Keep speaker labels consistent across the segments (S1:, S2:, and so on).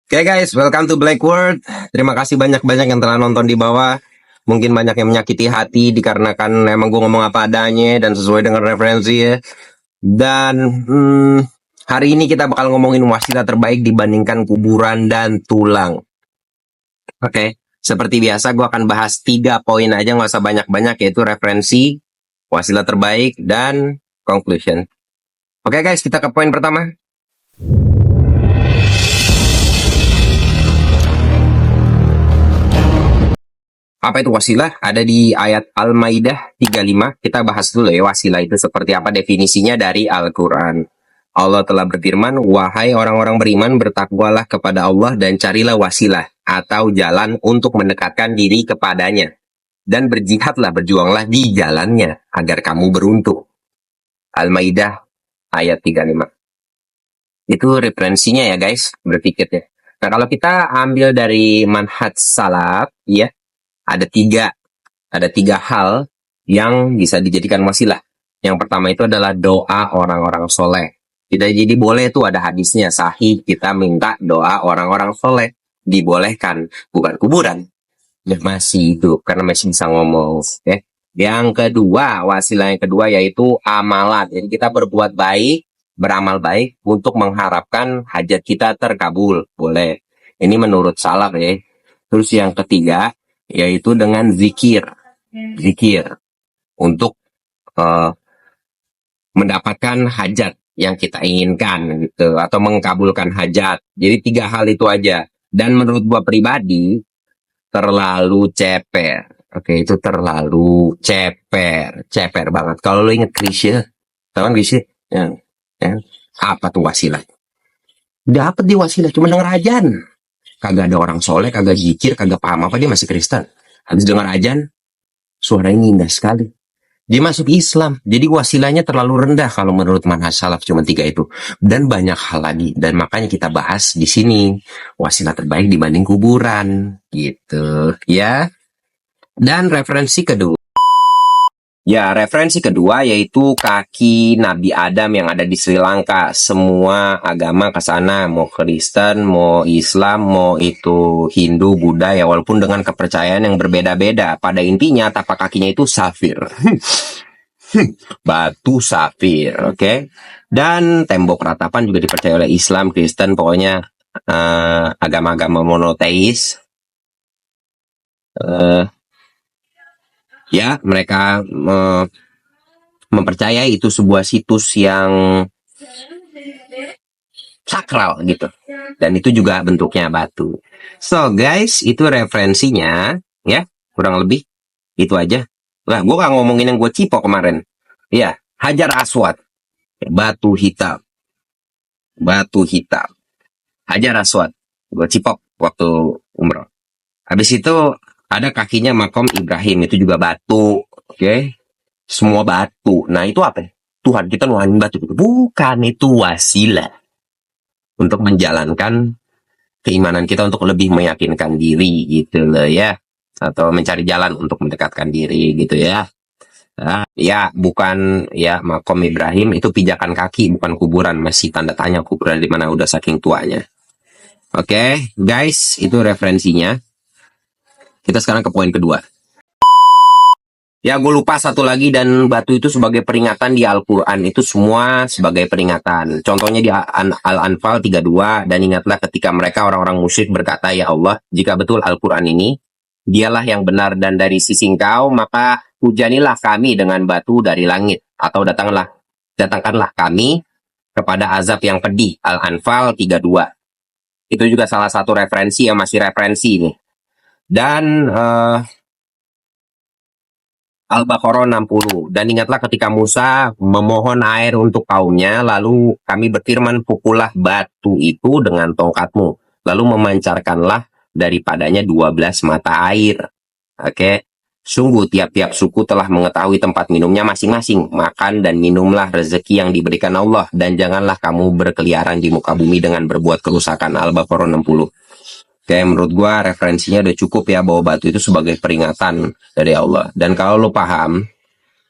S1: Oke guys, welcome to Black World. Terima kasih banyak-banyak yang telah nonton di bawah. Mungkin banyak yang menyakiti hati dikarenakan emang gue ngomong apa adanya dan sesuai dengan referensi ya. Dan hari ini kita bakal ngomongin wasilah terbaik dibandingkan kuburan dan tulang. Oke, seperti biasa gue akan bahas 3 poin aja, nggak usah banyak-banyak, yaitu referensi, wasilah terbaik, dan conclusion. Oke guys, kita ke poin pertama. Apa itu wasilah? Ada di ayat Al-Maidah 35. Kita bahas dulu ya wasilah itu seperti apa definisinya dari Al-Quran. Allah telah berfirman, wahai orang-orang beriman, bertakwalah kepada Allah dan carilah wasilah atau jalan untuk mendekatkan diri kepadanya. Dan berjihadlah, berjuanglah di jalannya agar kamu beruntung. Al-Maidah ayat 35. Itu referensinya ya guys, berpikirnya. Nah kalau kita ambil dari manhaj salaf, ya, ada tiga hal yang bisa dijadikan wasilah. Yang pertama itu adalah doa orang-orang soleh. Kita jadi boleh tuh, ada hadisnya sahih, kita minta doa orang-orang soleh. Dibolehkan, bukan kuburan. Ya, masih itu, karena masih bisa ngomong. Okay? Yang kedua, wasilah yang kedua yaitu amalan. Jadi kita berbuat baik, beramal baik untuk mengharapkan hajat kita terkabul. Boleh. Ini menurut salaf ya. Terus yang ketiga, yaitu dengan zikir untuk mendapatkan hajat yang kita inginkan gitu, atau mengkabulkan hajat. Jadi 3 hal itu aja. Dan menurut gua pribadi terlalu ceper. Oke, itu terlalu ceper banget. Kalau lo inget Krisya, tahu kan Krisya? Ya. Apa tuh wasilah? Dapat di wasilah cuma denger ajan. Kagak ada orang soleh, kagak zikir, kagak paham apa, dia masih Kristen. Habis dengar ajan, suaranya indah sekali. Dia masuk Islam. Jadi wasilahnya terlalu rendah kalau menurut manhaj salaf, cuma 3 itu. Dan banyak hal lagi. Dan makanya kita bahas di sini wasilah terbaik dibanding kuburan, gitu ya. Dan referensi kedua. Ya, referensi kedua yaitu kaki Nabi Adam yang ada di Sri Lanka. Semua agama ke sana, mau Kristen, mau Islam, mau itu Hindu, Buddha, ya walaupun dengan kepercayaan yang berbeda-beda. Pada intinya tapak kakinya itu safir. Batu safir, oke? Dan tembok ratapan juga dipercaya oleh Islam, Kristen, pokoknya agama-agama monoteis. Ya, mereka mempercayai itu sebuah situs yang sakral gitu. Dan itu juga bentuknya batu. So guys, itu referensinya ya, kurang lebih itu aja. Lah, gue gak ngomongin yang gue cipok kemarin. Ya, Hajar Aswad, batu hitam. Hajar Aswad, gue cipok waktu umroh. Habis itu ada kakinya makom Ibrahim, itu juga batu, oke? Semua batu. Nah itu apa? Tuhan kita nuhanin batu. Bukan, itu wasilah untuk menjalankan keimanan kita, untuk lebih meyakinkan diri gitu loh ya, atau mencari jalan untuk mendekatkan diri gitu ya. Ya bukan ya, makom Ibrahim itu pijakan kaki, bukan kuburan. Masih tanda tanya kuburan di mana, udah saking tuanya. Oke, guys, itu referensinya. Kita sekarang ke poin kedua. Ya, gue lupa satu lagi, dan batu itu sebagai peringatan di Al-Quran. Itu semua sebagai peringatan. Contohnya di Al-Anfal 32, dan ingatlah ketika mereka orang-orang musyrik berkata, ya Allah, jika betul Al-Quran ini, dialah yang benar dan dari sisi Engkau, maka hujanilah kami dengan batu dari langit. Atau datangkanlah kami kepada azab yang pedih. Al-Anfal 32. Itu juga salah satu referensi yang masih referensi ini. Dan Al-Baqarah 60. Dan ingatlah ketika Musa memohon air untuk kaumnya, lalu kami berfirman, pukullah batu itu dengan tongkatmu, lalu memancarkanlah daripadanya 12 mata air. Oke. Sungguh tiap-tiap suku telah mengetahui tempat minumnya masing-masing. Makan dan minumlah rezeki yang diberikan Allah, dan janganlah kamu berkeliaran di muka bumi dengan berbuat kerusakan. Al-Baqarah 60. Oke, menurut gua referensinya udah cukup ya, bahwa batu itu sebagai peringatan dari Allah. Dan kalau lo paham,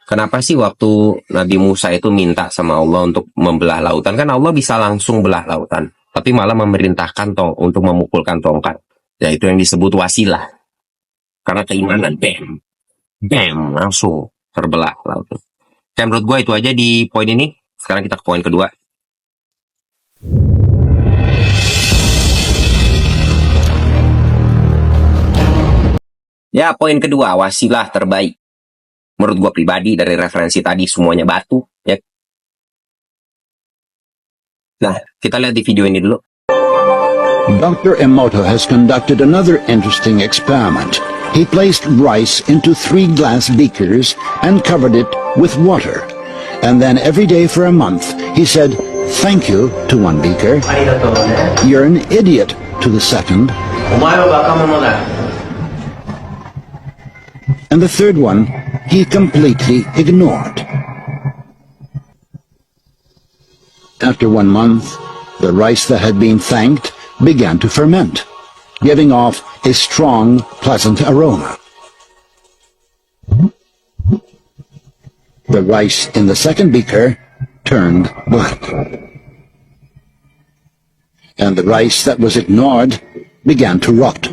S1: kenapa sih waktu Nabi Musa itu minta sama Allah untuk membelah lautan? Kan Allah bisa langsung belah lautan. tapi malah memerintahkan untuk memukulkan tongkat. Ya itu yang disebut wasilah. Karena keimanan, bam, bam, langsung terbelah langsung. Dan menurut gue itu aja di poin ini. Sekarang kita ke poin kedua. Ya, poin kedua, wasilah terbaik. Menurut gue pribadi, dari referensi tadi semuanya batu. Ya. Nah, kita lihat di video ini dulu.
S2: Dr. Emoto has conducted another interesting experiment. He placed rice into 3 glass beakers and covered it with water. And then every day for a month, he said, "Thank you" to one beaker, "You're an idiot" to the second, and the third one he completely ignored. After 1 month, the rice that had been thanked began to ferment, giving off a strong, pleasant aroma. The rice in the second beaker turned black, and the rice that was ignored began to rot.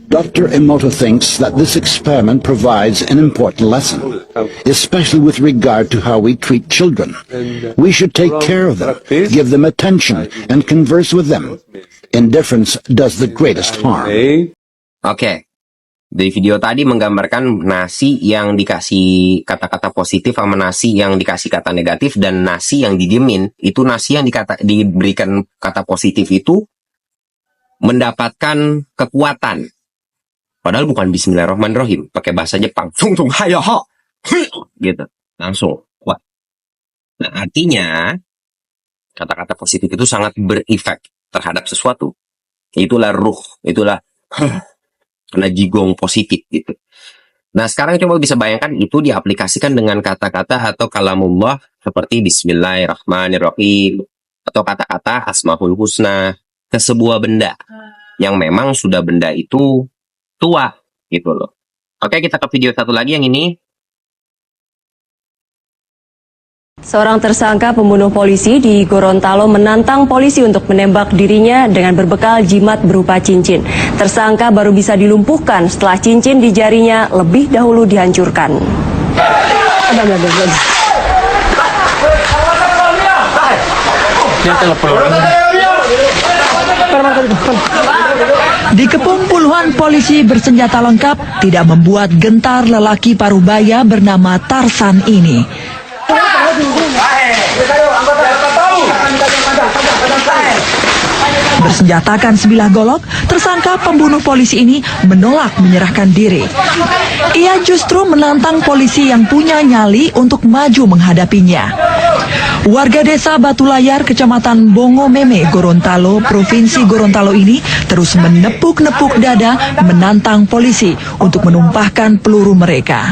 S2: Dr. Emoto thinks that this experiment provides an important lesson, especially with regard to how we treat children. We should take care of them, give them attention, and converse with them. Indifference does the greatest harm.
S1: Oke. Di video tadi menggambarkan nasi yang dikasih kata-kata positif sama nasi yang dikasih kata negatif, dan nasi yang didiemin. Itu nasi yang diberikan kata positif itu mendapatkan kekuatan. Padahal bukan bismillahirrahmanirrahim, pakai bahasa Jepang. Tung tung hayaha. Gitu. Langsung kuat. Nah, artinya kata-kata positif itu sangat berefek terhadap sesuatu. Itulah ruh, itulah kena jigong positif gitu. Nah, sekarang coba bisa bayangkan itu diaplikasikan dengan kata-kata atau kalamullah seperti bismillahirrahmanirrahim atau kata-kata asmaul husna ke sebuah benda yang memang sudah benda itu tua gitu loh. Oke, kita ke video satu lagi yang ini.
S3: Seorang tersangka pembunuh polisi di Gorontalo menantang polisi untuk menembak dirinya dengan berbekal jimat berupa cincin. Tersangka baru bisa dilumpuhkan setelah cincin di jarinya lebih dahulu dihancurkan.
S4: Dikepung puluhan polisi bersenjata lengkap tidak membuat gentar lelaki parubaya bernama Tarsan ini. Bersenjatakan sebilah golok, tersangka pembunuh polisi ini menolak menyerahkan diri. Ia justru menantang polisi yang punya nyali untuk maju menghadapinya. Warga desa Batu Layar, Kecamatan Bongomeme, Gorontalo, Provinsi Gorontalo ini terus menepuk-nepuk dada menantang polisi untuk menumpahkan peluru mereka.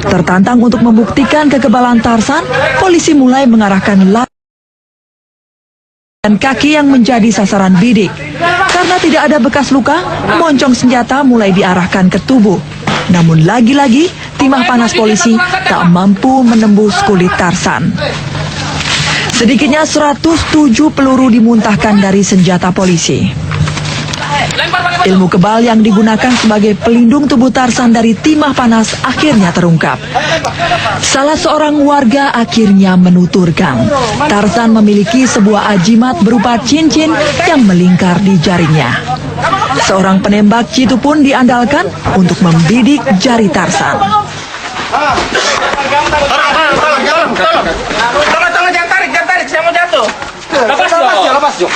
S4: Tertantang untuk membuktikan kekebalan Tarsan, polisi mulai mengarahkan dan kaki yang menjadi sasaran bidik. Karena tidak ada bekas luka, moncong senjata mulai diarahkan ke tubuh. Namun lagi-lagi, timah panas polisi tak mampu menembus kulit Tarsan. Sedikitnya 107 peluru dimuntahkan dari senjata polisi. Ilmu kebal yang digunakan sebagai pelindung tubuh Tarsan dari timah panas akhirnya terungkap. Salah seorang warga akhirnya menuturkan, Tarsan memiliki sebuah ajimat berupa cincin yang melingkar di jarinya. Seorang penembak jitu pun diandalkan untuk membidik jari Tarsan.
S5: Jangan tarik, saya mau jatuh. Lepas, Jo.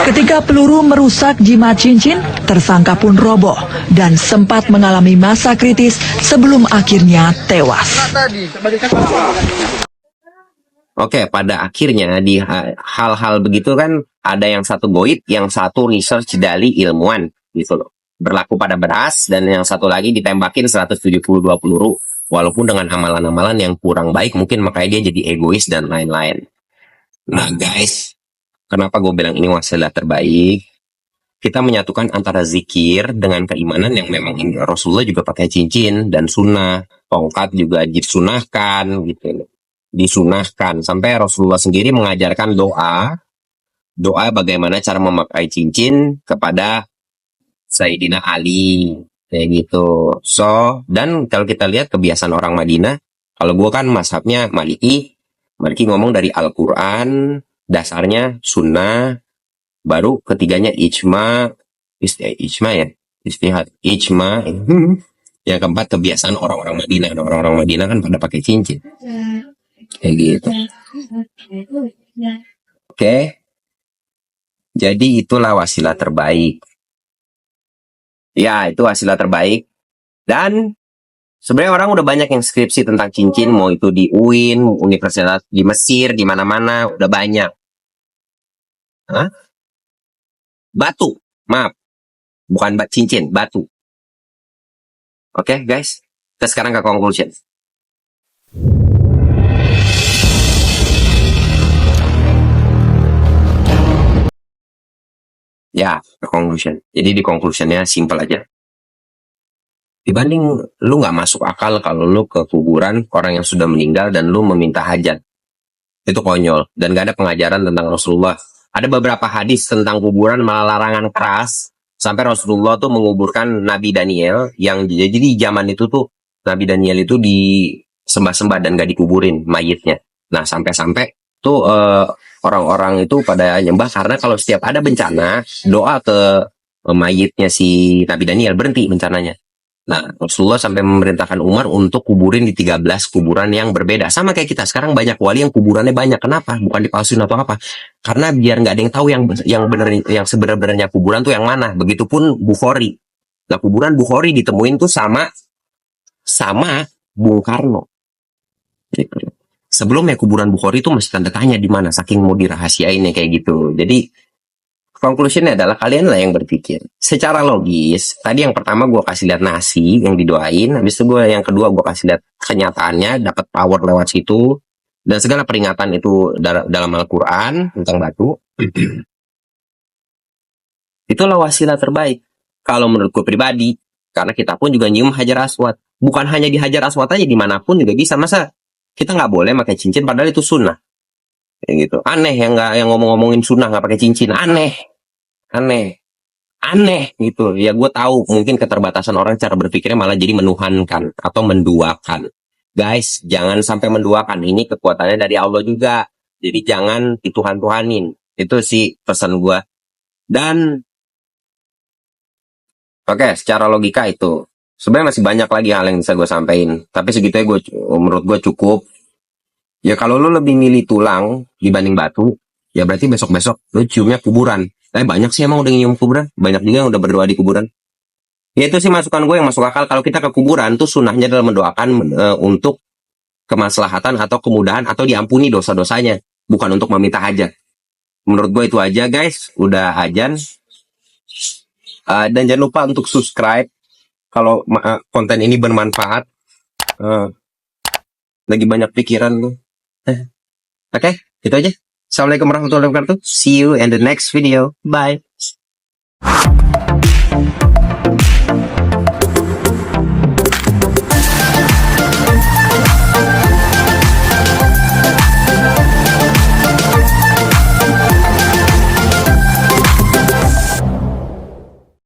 S4: Ketika peluru merusak jimat cincin, tersangka pun roboh dan sempat mengalami masa kritis sebelum akhirnya tewas.
S1: Oke, pada akhirnya di hal-hal begitu kan ada yang satu goib, yang satu research dari ilmuwan gitu loh. Berlaku pada beras, dan yang satu lagi ditembakin 172 peluru. Walaupun dengan amalan-amalan yang kurang baik, mungkin makanya dia jadi egois dan lain-lain. Nah guys, kenapa gue bilang ini wasilah terbaik? kita menyatukan antara zikir dengan keimanan yang memang Rasulullah juga pakai cincin dan sunnah. Tongkat juga disunahkan gitu. Disunahkan. Sampai Rasulullah sendiri mengajarkan doa bagaimana cara memakai cincin kepada Sayyidina Ali. Kayak gitu. So, dan kalau kita lihat kebiasaan orang Madinah, kalau gue kan mazhabnya Maliki ngomong dari Al-Quran, dasarnya sunnah, baru ketiganya ijma istihad ijma. Yang keempat kebiasaan orang-orang Madinah. Orang-orang Madinah kan pada pakai cincin kayak gitu. Oke. Jadi itulah wasilah terbaik. Ya, itu wasilah terbaik. Dan sebenarnya orang udah banyak yang skripsi tentang cincin, mau itu di UIN, universitas di Mesir, di mana-mana udah banyak. Hah? Batu, maaf, bukan cincin, batu. Oke, guys, kita sekarang ke conclusion. Ya, ke conclusion. Jadi di conclusionnya simple aja. Dibanding lu nggak masuk akal kalau lu ke kuburan orang yang sudah meninggal dan lu meminta hajat, itu konyol dan gak ada pengajaran tentang Rasulullah. Ada beberapa hadis tentang kuburan malah larangan keras. Sampai Rasulullah tuh menguburkan Nabi Daniel yang jadi di zaman itu tuh Nabi Daniel itu disembah-sembah dan gak dikuburin mayitnya. Nah sampai-sampai tuh orang-orang itu pada nyembah karena kalau setiap ada bencana doa ke mayitnya si Nabi Daniel berhenti bencananya. Nah, Rasulullah sampai memerintahkan Umar untuk kuburin di 13 kuburan yang berbeda. Sama kayak kita, sekarang banyak wali yang kuburannya banyak. Kenapa? Bukan dipalsuin atau apa. Karena biar nggak ada yang tahu yang sebenarnya kuburan tuh yang mana. Begitupun Bukhari. Nah, kuburan Bukhari ditemuin tuh sama Bung Karno. Sebelumnya kuburan Bukhari itu masih tanda tanya di mana, saking mau dirahasiainnya kayak gitu. Jadi conclusionnya adalah kalian lah yang berpikir secara logis. Tadi yang pertama gue kasih lihat nasi yang didoain, habis itu yang kedua gue kasih lihat kenyataannya, dapat power lewat situ, dan segala peringatan itu dalam Al-Quran tentang batu. Itulah wasilah terbaik kalau menurut gue pribadi, karena kita pun juga nyium Hajar Aswad. Bukan hanya di Hajar Aswad aja, dimanapun juga bisa. Masa kita nggak boleh pakai cincin padahal itu sunnah? Kayak gitu. Aneh yang ngomong-ngomongin sunnah nggak pakai cincin. Aneh gitu ya. Gue tahu mungkin keterbatasan orang cara berpikirnya malah jadi menuhankan atau menduakan. Guys, jangan sampai menduakan. Ini kekuatannya dari Allah juga, jadi jangan dituhan-tuhanin. Itu sih pesan gue. Dan oke, secara logika itu sebenarnya masih banyak lagi hal yang bisa gue sampaikan, tapi segitunya menurut gue cukup. Ya kalau lu lebih milih tulang dibanding batu, ya berarti besok-besok lu ciumnya kuburan. Banyak sih emang udah nyium kuburan. Banyak juga yang udah berdoa di kuburan. Ya itu sih masukan gue yang masuk akal. Kalau kita ke kuburan tuh sunnahnya adalah mendoakan untuk kemaslahatan atau kemudahan atau diampuni dosa-dosanya. Bukan untuk meminta hajat. Menurut gue itu aja guys. Udah ajan. Dan jangan lupa untuk subscribe. Kalau konten ini bermanfaat. Lagi banyak pikiran lu. Oke, itu aja. Assalamualaikum warahmatullahi wabarakatuh. See you in the next video. Bye.